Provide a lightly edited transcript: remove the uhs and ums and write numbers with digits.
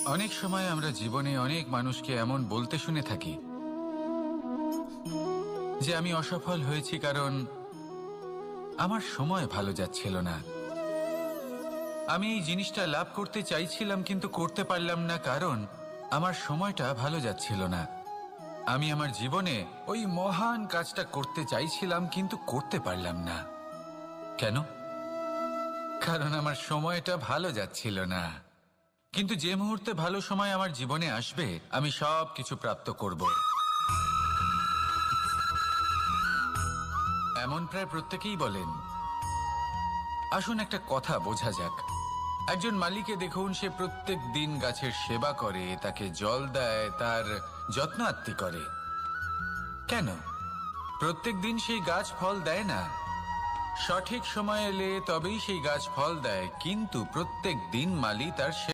অনেক সময় আমরা জীবনে অনেক মানুষকে এমন বলতে শুনে থাকি যে আমি অসফল হয়েছি কারণ আমার সময় ভালো যাচ্ছিল না। আমি এই জিনিসটা লাভ করতে চাইছিলাম কিন্তু করতে পারলাম না কারণ আমার সময়টা ভালো যাচ্ছিল না। আমি আমার জীবনে ওই মহান কাজটা করতে চাইছিলাম কিন্তু করতে পারলাম না। কেন? কারণ আমার সময়টা ভালো যাচ্ছিল না। কিন্তু যে মুহূর্তে ভালো সময় আমার জীবনে আসবে আমি সব কিছু প্রাপ্ত করব। এমন প্রায় প্রত্যেকেই বলেন। আসুন একটা কথা বোঝা যাক। একজন মালিকে দেখুন, সে প্রত্যেক দিন গাছের সেবা করে, তাকে জল দেয়, তার যত্ন আত্তি করে। কেন? প্রত্যেক দিন সেই গাছ ফল দেয় না। সঠিক সময় এলে তবেই সেই গাছ ফল দেয়, কিন্তু প্রত্যেক দিন মালি তার